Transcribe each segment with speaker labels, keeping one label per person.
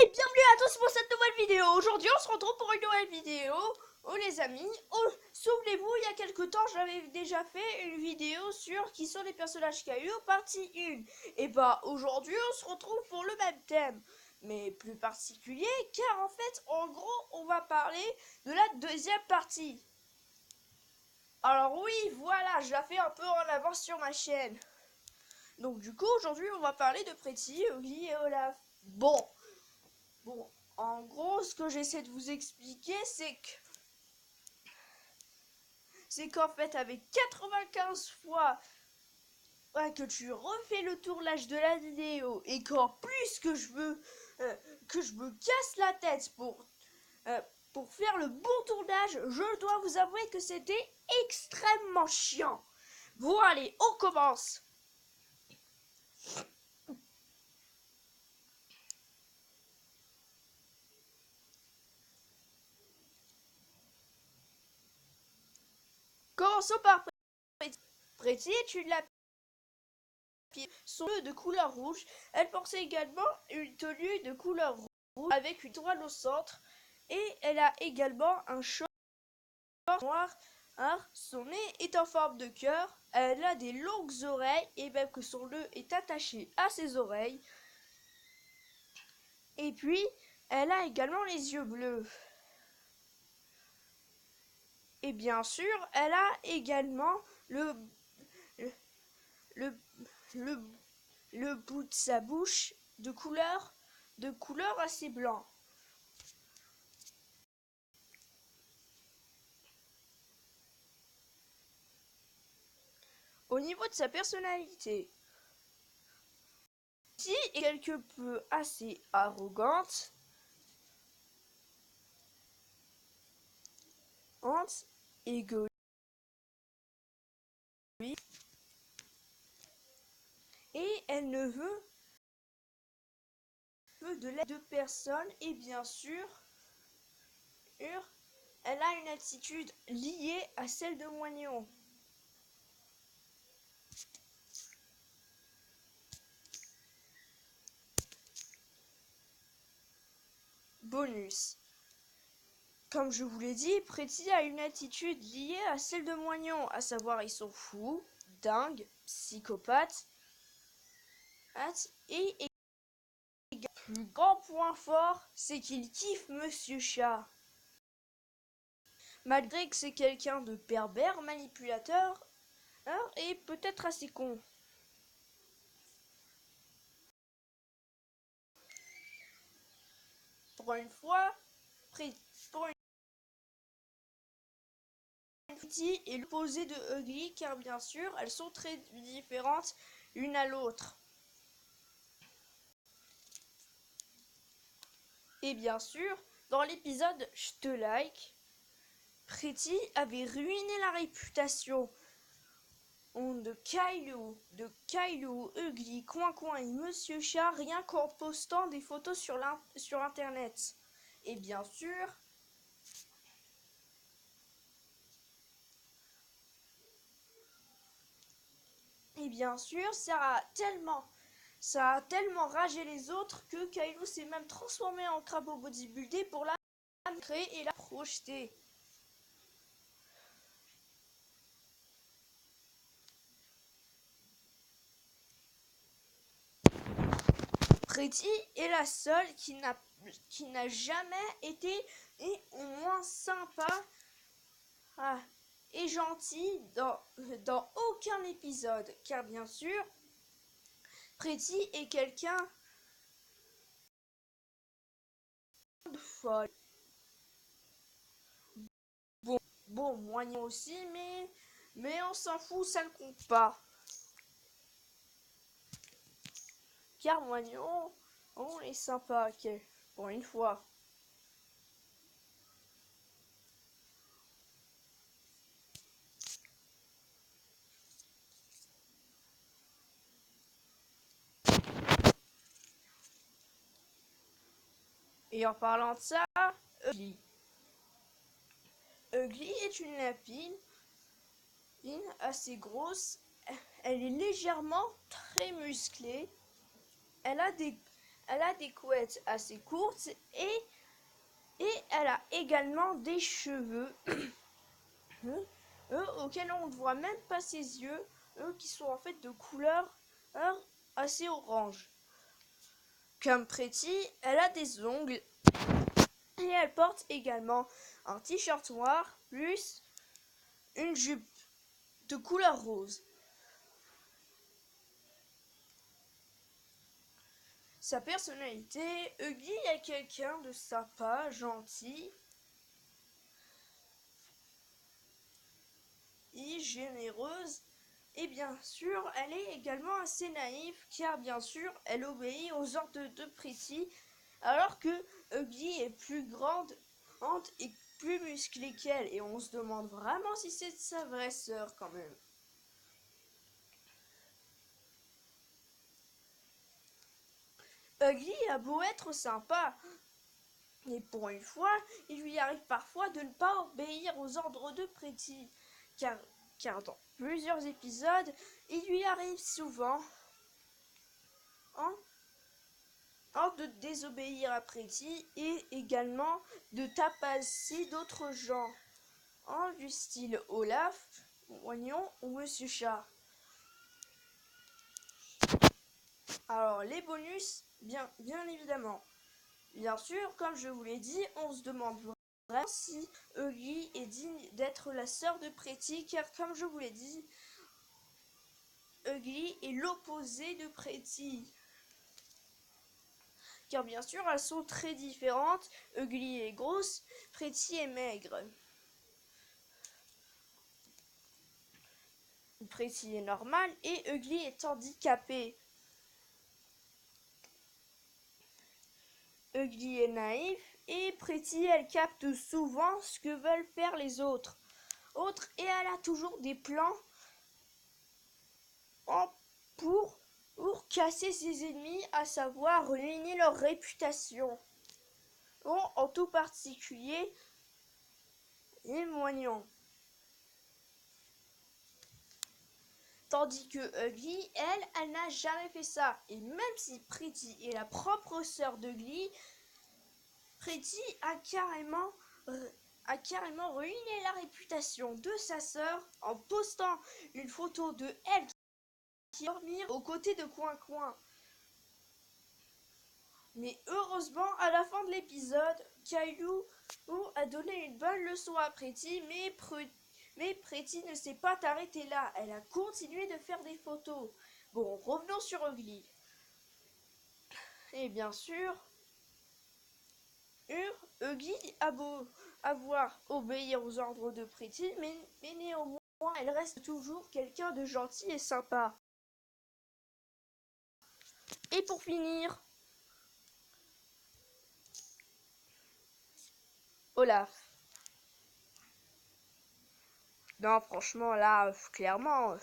Speaker 1: Et bienvenue à tous pour cette nouvelle vidéo. Aujourd'hui on se retrouve pour une nouvelle vidéo. Oh les amis, souvenez-vous, il y a quelques temps j'avais déjà fait une vidéo sur qui sont les personnages cailloux partie 1. Et bah aujourd'hui on se retrouve pour le même thème, mais plus particulier, car en fait en gros on va parler de la deuxième partie. Alors oui, voilà, je la fais un peu en avance sur ma chaîne. Donc du coup aujourd'hui on va parler de Pretty, Ugly et Olaf. Bon, en gros, ce que j'essaie de vous expliquer, c'est qu'en fait, avec 95 fois que tu refais le tournage de la vidéo et qu'en plus que je me casse la tête euh, pour faire le bon tournage, je dois vous avouer que c'était extrêmement chiant. Bon, allez, on commence. Commençons par Pretty. Pretty est une lapine. Son bleu de couleur rouge. Elle portait également une tenue de couleur rouge avec une étoile au centre. Et elle a également un short noir. Son nez est en forme de cœur. Elle a des longues oreilles et même que son nœud est attaché à ses oreilles. Et puis, elle a également les yeux bleus. Et bien sûr, elle a également le, le, le, le bout de sa bouche de couleur assez blanc. Au niveau de sa personnalité, Pretty est quelque peu assez arrogante, égoïste, et elle ne veut de l'aide de personne. Et bien sûr, elle a une attitude liée à celle de Moignon. Bonus. Comme je vous l'ai dit, Pretty a une attitude liée à celle de Moignon, à savoir ils sont fous, dingues, psychopathes, et le plus grand point fort, c'est qu'il kiffe Monsieur Chat. Malgré que c'est quelqu'un de pervers, manipulateur, et peut-être assez con. Pour une fois, Pretty est l'opposé de Ugly, car bien sûr, elles sont très différentes l'une à l'autre. Et bien sûr, dans l'épisode Je te like, Pretty avait ruiné la réputation de Caillou, Ugly, Coin et Monsieur Chat rien qu'en postant des photos sur internet. Et bien sûr, ça a tellement ragé les autres que Caillou s'est même transformé en crapaud bodybuildé pour la créer et la projeter. Pretty est la seule qui n'a jamais été et au moins sympa et gentille dans aucun épisode, car bien sûr, Pretty est quelqu'un de folle. Bon, Moignon aussi, mais on s'en fout, ça ne compte pas. Car Moignon, on est sympa, ok, pour une fois. Et en parlant de ça, Ugly. Ugly est une lapine assez grosse. Elle est légèrement très musclée. Elle a elle a des couettes assez courtes et elle a également des cheveux auxquels on ne voit même pas ses yeux, qui sont en fait de couleur assez orange. Comme Pretty, elle a des ongles et elle porte également un t-shirt noir plus une jupe de couleur rose. Sa personnalité, Ugly est quelqu'un de sympa, gentil et généreuse. Et bien sûr, elle est également assez naïve car bien sûr, elle obéit aux ordres de Pretty alors que Ugly est plus grande et plus musclée qu'elle et on se demande vraiment si c'est sa vraie sœur quand même. Ugly a beau être sympa, et pour une fois, il lui arrive parfois de ne pas obéir aux ordres de Pretty, car dans plusieurs épisodes, il lui arrive souvent de désobéir à Pretty et également de tapasser d'autres gens, du style Olaf, Oignon ou Monsieur Chat. Alors les bonus, bien évidemment. Bien sûr, comme je vous l'ai dit, on se demande vraiment si Ugly est digne d'être la sœur de Pretty, car comme je vous l'ai dit, Ugly est l'opposé de Pretty. Car bien sûr, elles sont très différentes. Ugly est grosse, Pretty est maigre. Pretty est normale et Ugly est handicapée. Ugly est naïf et Pretty, elle capte souvent ce que veulent faire les autres. Et elle a toujours des plans pour casser ses ennemis, à savoir ruiner leur réputation. En tout particulier, les moignons. Tandis que Ugly, elle n'a jamais fait ça. Et même si Pretty est la propre sœur d'Ugly, Pretty a carrément ruiné la réputation de sa sœur en postant une photo de elle qui dormir aux côtés de Coin Coin. Mais heureusement, à la fin de l'épisode, Caillou a donné une bonne leçon à Pretty, mais Pretty ne s'est pas arrêtée là. Elle a continué de faire des photos. Bon, revenons sur Ugly. Et bien sûr, Ugly a beau avoir obéir aux ordres de Pretty, mais néanmoins, elle reste toujours quelqu'un de gentil et sympa. Et pour finir, Olaf. Non, franchement, là, clairement.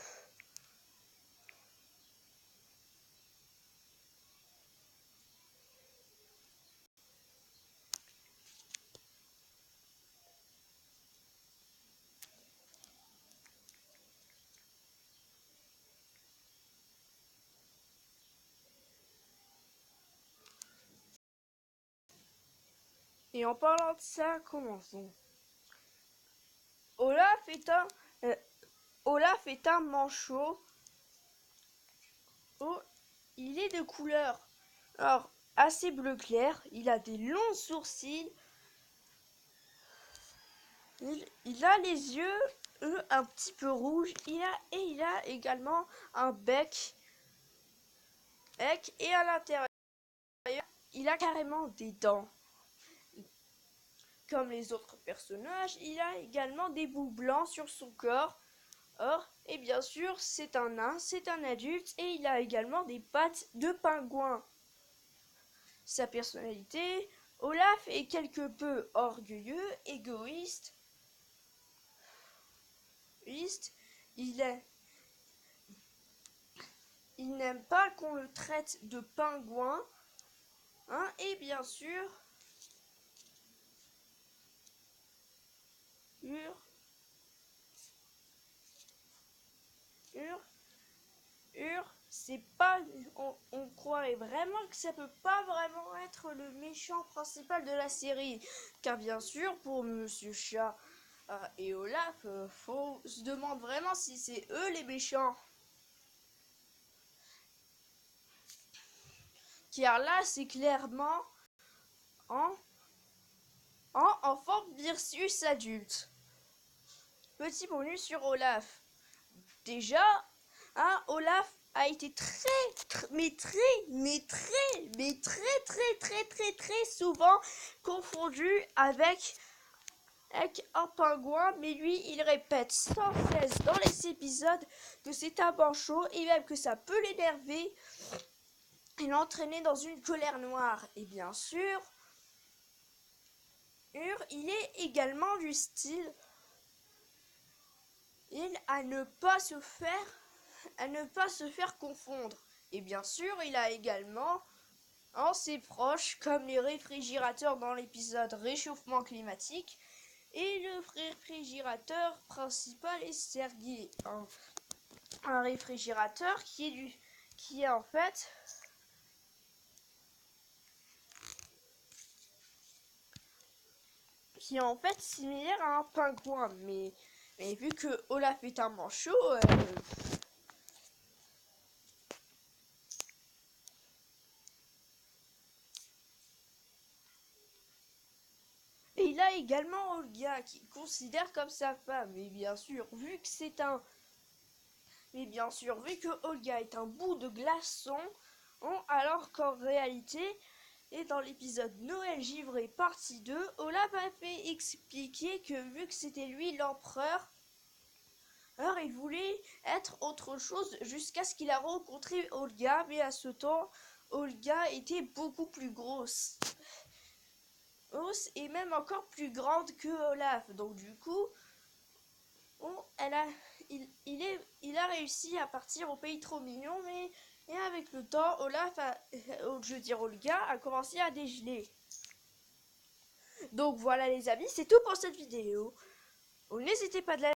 Speaker 1: Et en parlant de ça, commençons. Olaf est un, euh, Olaf est un manchot. Il est de couleur assez bleu clair. Il a des longs sourcils. Il a les yeux un petit peu rouges. Il a également un bec. Et à l'intérieur, il a carrément des dents. Comme les autres personnages, il a également des bouts blancs sur son corps. Et bien sûr, c'est un nain, c'est un adulte et il a également des pattes de pingouin. Sa personnalité, Olaf est quelque peu orgueilleux, égoïste. Il n'aime pas qu'on le traite de pingouin. Et bien sûr, c'est pas, on croirait vraiment que ça peut pas vraiment être le méchant principal de la série, car bien sûr pour Monsieur Chat et Olaf, faut se demander vraiment si c'est eux les méchants, car là c'est clairement en en forme d'Ursus adulte. Petit bonus sur Olaf. Déjà, Olaf a été très souvent confondu avec un pingouin, mais lui il répète sans cesse dans les épisodes que c'est un manchot et même que ça peut l'énerver et l'entraîner dans une colère noire. Et bien sûr, il est également du style à ne pas se faire confondre. Et bien sûr, il a également ses proches comme les réfrigérateurs dans l'épisode réchauffement climatique et le réfrigérateur principal est Sergei, un réfrigérateur qui est en fait similaire à un pingouin, mais vu que Olaf est un manchot, et il a également Olga qu'il considère comme sa femme, mais bien sûr vu que Olga est un bout de glaçon, alors qu'en réalité, et dans l'épisode Noël givré partie 2, Olaf a fait expliquer que vu que c'était lui l'empereur, alors il voulait être autre chose jusqu'à ce qu'il a rencontré Olga, mais à ce temps, Olga était beaucoup plus grosse. Et même encore plus grande que Olaf. Donc du coup, il a réussi à partir au pays trop mignon, mais et avec le temps, Olga a commencé à dégeler. Donc voilà les amis, c'est tout pour cette vidéo. N'hésitez pas de la